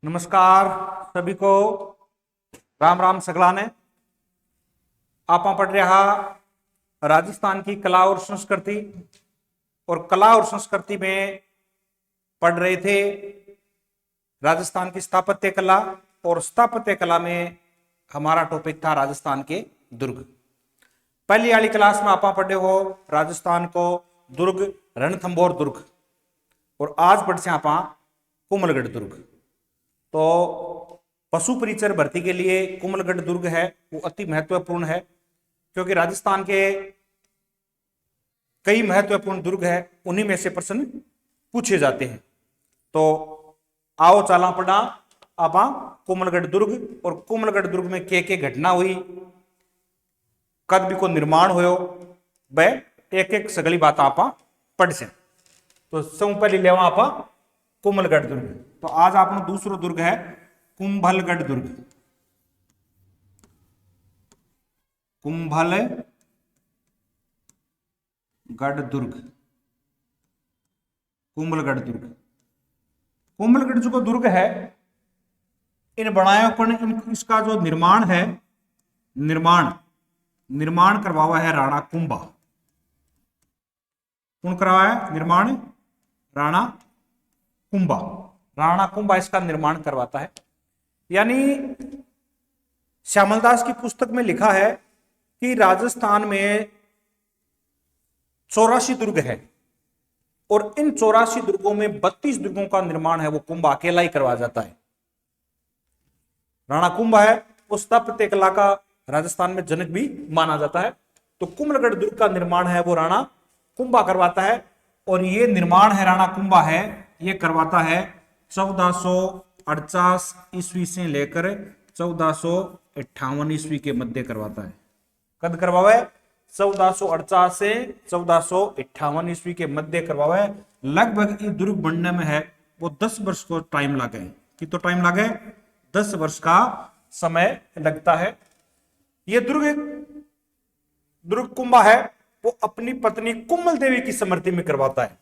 नमस्कार सभी को। राम राम सगला ने आप पढ़ रहा राजस्थान की कला और संस्कृति, और कला और संस्कृति में पढ़ रहे थे राजस्थान की स्थापत्य कला, और स्थापत्य कला में हमारा टॉपिक था राजस्थान के दुर्ग। पहली वाली क्लास में आप पढ़े हो राजस्थान को दुर्ग रणथंभौर दुर्ग, और आज पढ़ से आप कुंभलगढ़ दुर्ग। तो पशु परिचर भर्ती के लिए कुंभलगढ़ दुर्ग है वो अति महत्वपूर्ण है, क्योंकि राजस्थान के कई महत्वपूर्ण दुर्ग है, उन्हीं में से प्रश्न पूछे जाते हैं। तो आओ चाला पढ़ा आप कुंभलगढ़ दुर्ग, और कुंभलगढ़ दुर्ग में के घटना हुई, कद भी को निर्माण हो, वह एक एक सगली बात आप पढ़ से। तो सब पहले लेवा आप कुंभलगढ़ दुर्ग। तो आज आपनो दूसरो दुर्ग है कुंभलगढ़ दुर्ग। कुंभलगढ़ दुर्ग, कुंभलगढ़ दुर्ग। कुंभलगढ़ जो दुर्ग है, इन बनायों पर इसका जो निर्माण है, निर्माण करवावा है राणा कुंभा। कौन करवाया है निर्माण? राणा कुंभा। राणा कुंभा इसका निर्माण करवाता है। यानी श्यामलदास की पुस्तक में लिखा है कि राजस्थान में 84 दुर्ग है, और इन 84 दुर्गों में 32 दुर्गों का निर्माण है वो कुंभा अकेला ही करवा जाता है। राणा कुंभा है, उस स्थापत्य कला का राजस्थान में जनक भी माना जाता है। तो कुंभलगढ़ दुर्ग का निर्माण है वो राणा कुंभा करवाता है, और ये निर्माण है राणा कुंभा है, ये करवाता है 1448 ईस्वी से लेकर 1458 ईस्वी के मध्य करवाता है। कद करवावा है? 1448 से 1458 ईस्वी के मध्य करवावा है। लगभग ये दुर्ग बनने में है वो 10 वर्ष को टाइम लगे। कितना टाइम लगे? 10 वर्ष का समय लगता है। ये दुर्ग कुंभा है वो अपनी पत्नी कुंभल देवी की स्मृति में करवाता है।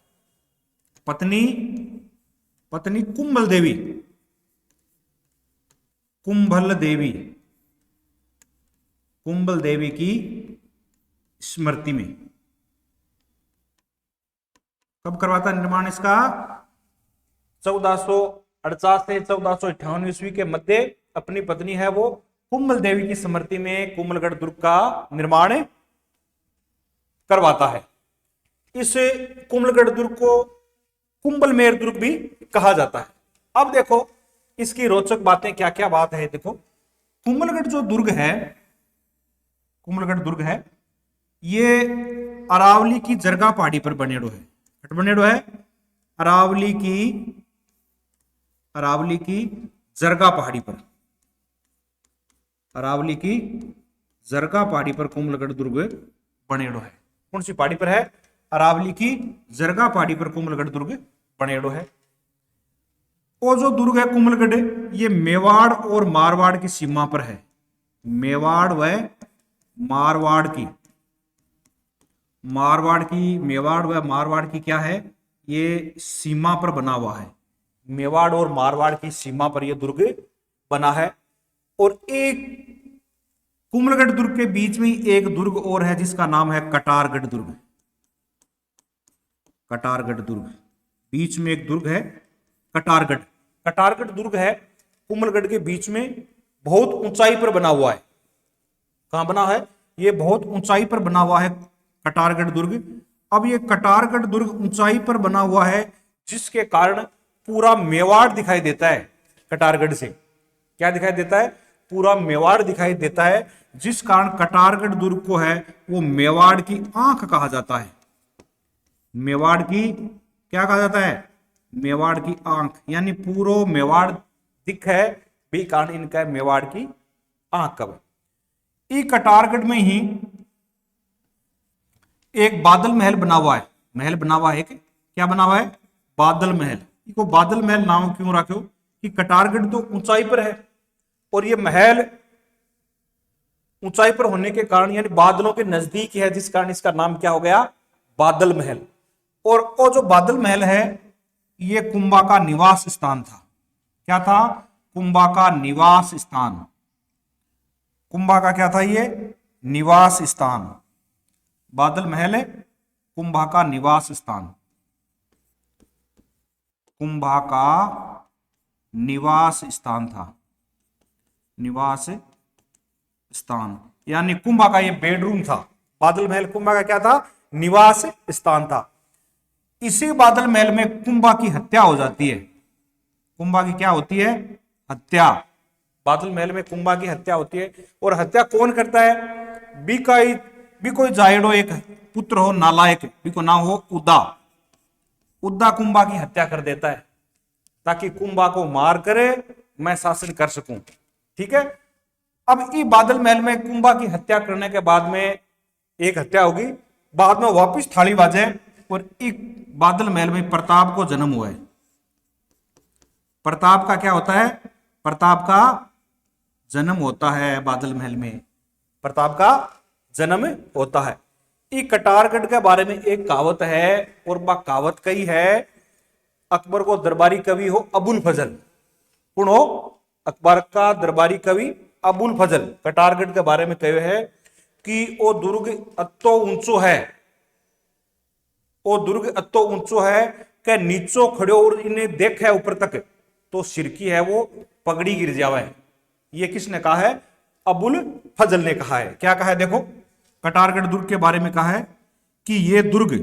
पत्नी कुंभल देवी, कुंभल देवी की स्मृति में कब करवाता है निर्माण इसका? 1448 से 1458 ईस्वी के मध्य अपनी पत्नी है वो कुंभल देवी की स्मृति में कुंभलगढ़ दुर्ग का निर्माण करवाता है। इस कुंभलगढ़ दुर्ग को कुंभलमेर दुर्ग भी कहा जाता है। अब देखो इसकी रोचक बातें क्या क्या बात है। देखो कुंभलगढ़ जो दुर्ग है, कुंभलगढ़ दुर्ग है, ये अरावली की जरगा पहाड़ी पर बनेड़ो है। बनेड़ो है अरावली की जरगा पहाड़ी पर, अरावली की जरगा पहाड़ी पर कुंभलगढ़ दुर्ग बनेड़ो है। कौन सी पहाड़ी पर है? अरावली की जरगा पहाड़ी पर कुंभलगढ़ दुर्ग बनेड़ो है। वो जो दुर्ग है कुंभलगढ़, ये मेवाड़ और मारवाड़ की सीमा पर है। मेवाड़ व मारवाड़ की क्या है? ये सीमा पर बना हुआ है। मेवाड़ और मारवाड़ की सीमा पर यह दुर्ग बना है। और एक कुंभलगढ़ दुर्ग के बीच में एक दुर्ग और है जिसका नाम है कटारगढ़ दुर्ग। कटारगढ़ दुर्ग, बीच में एक दुर्ग है कटारगढ़। कटारगढ़ दुर्ग है कुंभलगढ़ के बीच में, बहुत ऊंचाई पर बना हुआ है। कहां बना है? ये बहुत ऊंचाई पर बना हुआ है कटारगढ़ दुर्ग। अब ये कटारगढ़ दुर्ग ऊंचाई पर बना हुआ है, जिसके कारण पूरा मेवाड़ दिखाई देता है। कटारगढ़ से क्या दिखाई देता है? पूरा मेवाड़ दिखाई देता है, जिस कारण कटारगढ़ दुर्ग को है वो मेवाड़ की आंख कहा जाता है। मेवाड़ की क्या कहा जाता है? मेवाड़ की आंख, यानी पूरा मेवाड़ दिख है भी कारण इनका मेवाड़ की आंख कब। ये कटारगढ़ में ही एक बादल महल बना हुआ है। महल बना हुआ है, क्या बना हुआ है? बादल महल। इसको बादल महल नाम क्यों रखो? कि कटारगढ़ तो ऊंचाई पर है, और ये महल ऊंचाई पर होने के कारण यानी बादलों के नजदीक है, जिस कारण इसका नाम क्या हो गया? बादल महल। और वो जो बादल महल है ये कुंभा का निवास स्थान था। क्या था? कुंभा का निवास स्थान। कुंभा का क्या था ये? निवास स्थान। बादल महल कुंभा का निवास स्थान। कुंभा का निवास स्थान था, निवास स्थान, यानी कुंभा का ये बेडरूम था। बादल महल कुंभा का क्या था? निवास स्थान था। इसी बादल महल में कुंभा की हत्या हो जाती है। कुंभा की क्या होती है? हत्या। बादल महल में कुंभा की हत्या होती है। और हत्या कौन करता है? बी कोई जायडो एक पुत्र हो, नालायक, बी को नाम हो उदा। उदा कुंभा की हत्या कर देता है ताकि कुंभा को मार करे मैं शासन कर सकूं। ठीक है। अब ये बादल महल में कुंभा की हत्या करने के बाद में एक हत्या होगी, बाद में वापिस थाली बाजे और एक बादल महल में प्रताप को जन्म हुआ है। प्रताप का क्या होता है? प्रताप का जन्म होता है बादल महल में। प्रताप का जन्म होता है। ये कटारगढ़ के बारे में एक कहावत है और वह कहावत कही है, अकबर को दरबारी कवि हो अबुल फजल, कौन हो? अकबर का दरबारी कवि अबुल फजल कटारगढ़ के बारे में कहे है कि ओ दुर्ग अत्तो ऊंचो है, ओ दुर्ग अत्तो ऊंचो है के नीचो खड़ो और इन्हें देख है ऊपर तक तो सिर की है वो पगड़ी गिर जावे। ये किसने कहा है? अबुल फजल ने कहा है। क्या कहा है? देखो, कटारगढ़ दुर्ग के बारे में कहा है कि ये दुर्ग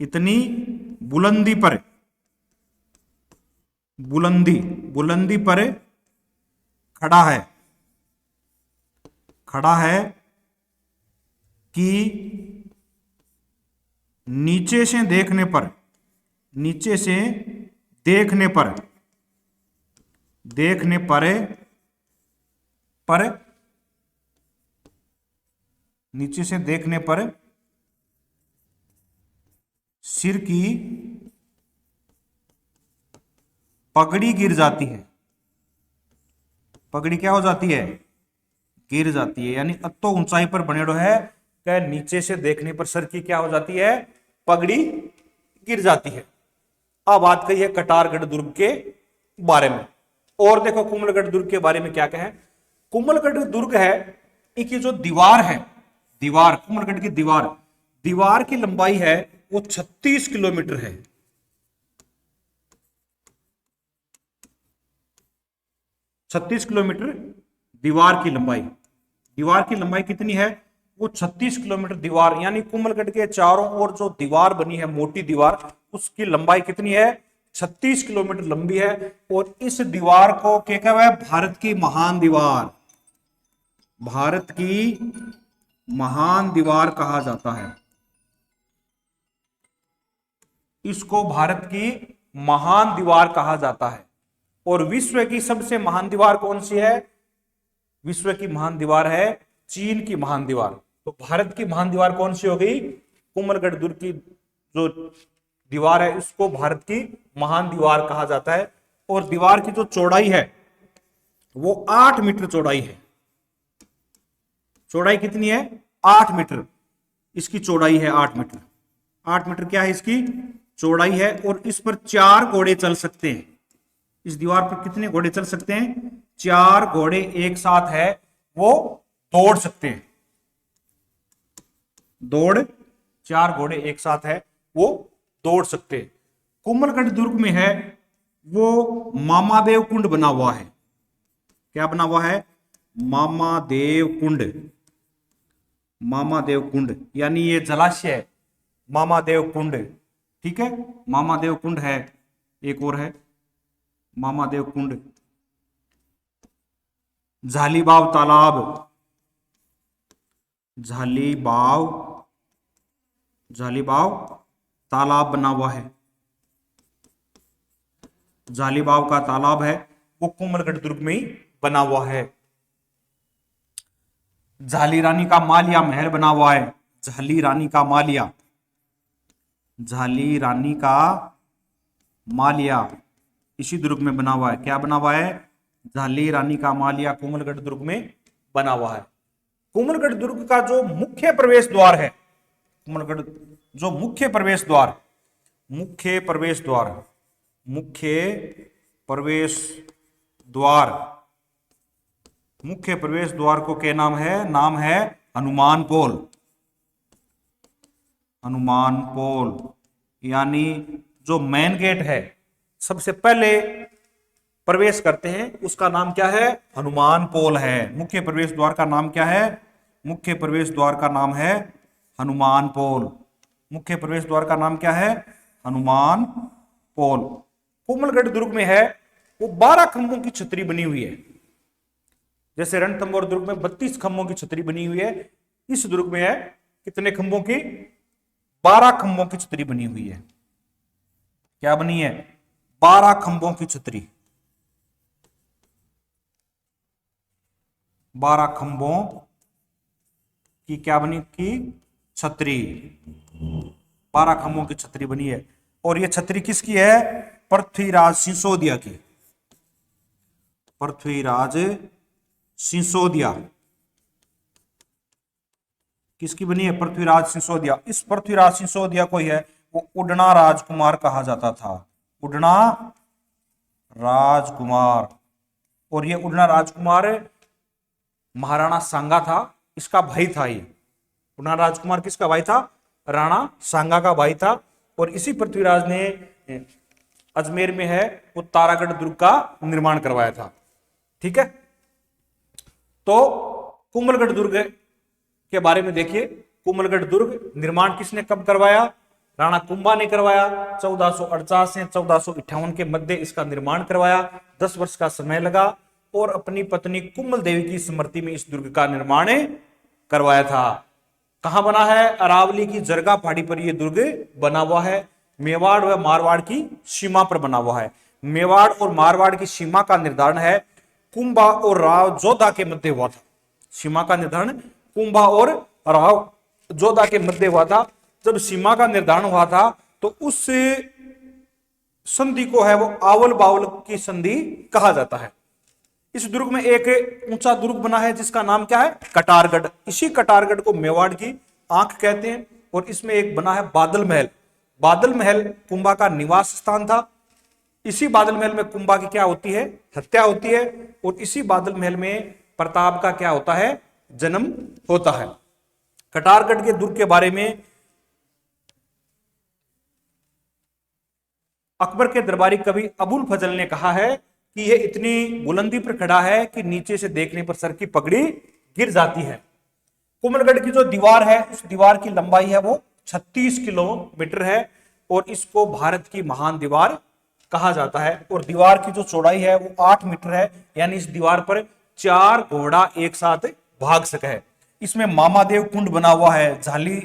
इतनी बुलंदी पर खड़ा है कि नीचे से देखने पर नीचे से देखने पर सिर की पगड़ी गिर जाती है। पगड़ी क्या हो जाती है? गिर जाती है। यानी अत्तो ऊंचाई पर बनेड़ो है कि नीचे से देखने पर सर की क्या हो जाती है? पगड़ी गिर जाती है। अब बात कही है कटारगढ़ दुर्ग के बारे में। और देखो कुंभलगढ़ दुर्ग के बारे में क्या कहें। कुंभलगढ़ दुर्ग है, इसकी जो दीवार है, कुंभलगढ़ की दीवार की लंबाई है वो 36 किलोमीटर है। 36 किलोमीटर दीवार की लंबाई कितनी है? वो 36 किलोमीटर दीवार, यानी कुंभलगढ़ के चारों ओर जो दीवार बनी है, मोटी दीवार, उसकी लंबाई कितनी है? 36 किलोमीटर लंबी है। और इस दीवार को क्या कहते हैं? भारत की महान दीवार कहा जाता है। इसको भारत की महान दीवार कहा जाता है। और विश्व की सबसे महान दीवार कौन सी है? विश्व की महान दीवार है चीन की महान दीवार। तो भारत की महान दीवार कौन सी हो गई? कुंभलगढ़ दुर्ग की जो दीवार है इसको भारत की महान दीवार कहा जाता है। और दीवार की जो चौड़ाई है वो 8 मीटर चौड़ाई है। चौड़ाई कितनी है? 8 मीटर इसकी चौड़ाई है। 8 मीटर, 8 मीटर क्या है इसकी चौड़ाई है। और इस पर 4 घोड़े चल सकते हैं। इस दीवार पर कितने घोड़े चल सकते हैं? 4 घोड़े एक साथ है वो दौड़ सकते हैं। 4 घोड़े एक साथ है वो दौड़ सकते हैं। कुंभलगढ़ दुर्ग में है वो मामादेव कुंड बना हुआ है। क्या बना हुआ है? मामादेव कुंड, यानी ये जलाशय है मामादेव कुंड। ठीक है, मामादेव कुंड है। एक और है मामादेव कुंड। झालीबाव तालाब बना हुआ है। झालीबाव का तालाब है वो कुंभलगढ़ दुर्ग में ही बना हुआ है। झाली रानी का मालिया महल बना हुआ है। झाली रानी का मालिया इसी दुर्ग में बना हुआ है। क्या बना हुआ है? झाली रानी का मालिया कुंभलगढ़ दुर्ग में बना हुआ है। कुंभलगढ़ दुर्ग का जो मुख्य प्रवेश द्वार है, कुंभलगढ़ जो मुख्य प्रवेश द्वार मुख्य प्रवेश द्वार, मुख्य प्रवेश द्वार, मुख्य प्रवेश द्वार को क्या नाम है? नाम है हनुमान पोल। हनुमान पोल यानी जो मेन गेट है, सबसे पहले प्रवेश करते हैं, उसका नाम क्या है? हनुमान पोल है। मुख्य प्रवेश द्वार का नाम क्या है? मुख्य प्रवेश द्वार का नाम है हनुमान पोल। मुख्य प्रवेश द्वार का नाम क्या है? हनुमान पोल। कोमलगढ़ दुर्ग में है वो 12 खंभों की छतरी बनी हुई है। जैसे रणथंभौर दुर्ग में 32 खंभों की छतरी बनी हुई है, इस दुर्ग में है कितने खंभों की? 12 खंभों की छतरी बनी हुई है। क्या बनी है? 12 खंभों की छतरी, 12 खंभों की क्या बनी? की छतरी, 12 खंभों की छतरी बनी है। और ये छतरी किसकी है? पृथ्वीराज सिसोदिया की। पृथ्वीराज सिसोदिया किसकी बनी है? पृथ्वीराज सिसोदिया। इस पृथ्वीराज सिसोदिया को ही है वो उड़ना राजकुमार कहा जाता था। उड़ना राजकुमार। और ये उड़ना राजकुमार महाराणा सांगा था, इसका भाई था। ये उड़ना राजकुमार किसका भाई था? राणा सांगा का भाई था। और इसी पृथ्वीराज ने अजमेर में है वो तारागढ़ दुर्ग का निर्माण करवाया था। ठीक है, तो कोमलगढ़ दुर्ग के बारे में देखिए। कोमलगढ़ दुर्ग निर्माण किसने कब करवाया? राणा कुंभा ने करवाया। 1448 से 1458 के मध्य इसका निर्माण करवाया। 10 वर्ष का समय लगा और अपनी पत्नी कुम्मल देवी की स्मृति में इस दुर्ग का निर्माण करवाया था। कहां बना है? अरावली की जरगा पहाड़ी पर यह दुर्ग बना हुआ है। मेवाड़ व मारवाड़ की सीमा पर बना हुआ है। मेवाड़ और मारवाड़ की सीमा का निर्धारण है कुंभा और राव जोधा के मध्य हुआ था। सीमा का निर्धारण कुंभा और राव जोधा के मध्य हुआ था। जब सीमा का निर्धारण हुआ था तो उस संधि को है वो आवल बावल की संधि कहा जाता है। इस दुर्ग में एक ऊंचा दुर्ग बना है जिसका नाम क्या है? कटारगढ़। इसी कटारगढ़ को मेवाड़ की आंख कहते हैं। और इसमें एक बना है बादल महल। बादल महल कुंभा का निवास स्थान था। इसी बादल महल में कुंभा की क्या होती है? हत्या होती है। और इसी बादल महल में प्रताप का क्या होता है? जन्म होता है। कटारगढ़ के दुर्ग के बारे में अकबर के दरबारी कवि अबुल फजल ने कहा है कि यह इतनी बुलंदी पर खड़ा है कि नीचे से देखने पर सर की पगड़ी गिर जाती है। कोमलगढ़ की जो दीवार है उस दीवार की लंबाई है वो 36 किलोमीटर है और इसको भारत की महान दीवार कहा जाता है। और दीवार की जो चौड़ाई है वो 8 मीटर है, यानी इस दीवार पर 4 घोड़ा एक साथ भाग सके। इसमें मामादेव कुंड बना हुआ है, झाली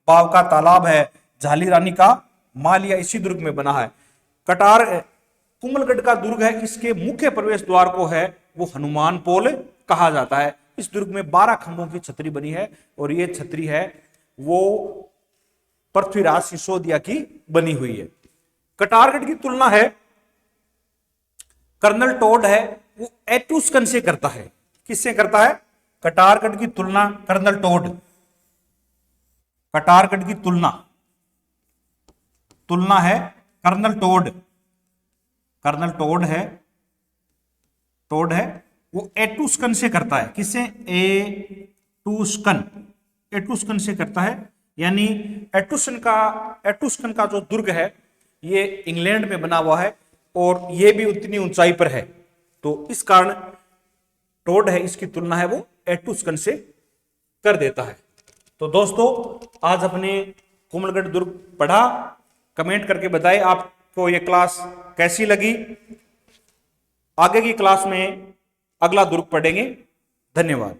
बाव का तालाब है, झाली रानी का मालिया इसी दुर्ग में बना है। कटार कोमलगढ़ का दुर्ग है, इसके मुख्य प्रवेश द्वार को है वो हनुमान पोल कहा जाता है। इस दुर्ग में 12 खंभों की छतरी बनी है और ये छतरी है वो पृथ्वीराज सिसोदिया की बनी हुई है। कटारगढ़ की तुलना है कर्नल टोड है वो एटुस्कन से करता है। किससे करता है? कटारगढ़ की तुलना कर्नल टोड, कटारगढ़ की तुलना है कर्नल टोड, कर्नल टोड है वो एटुस्कन से करता है। किससे? एटुस्कन से करता है। यानी एटुस्कन का जो दुर्ग है ये इंग्लैंड में बना हुआ है और ये भी उतनी ऊंचाई पर है, तो इस कारण टोड है इसकी तुलना है वो एटुस्कन से कर देता है। तो दोस्तों आज अपने कोमलगढ़ दुर्ग पढ़ा। कमेंट करके बताएं आपको ये क्लास कैसी लगी। आगे की क्लास में अगला दुर्ग पढ़ेंगे। धन्यवाद।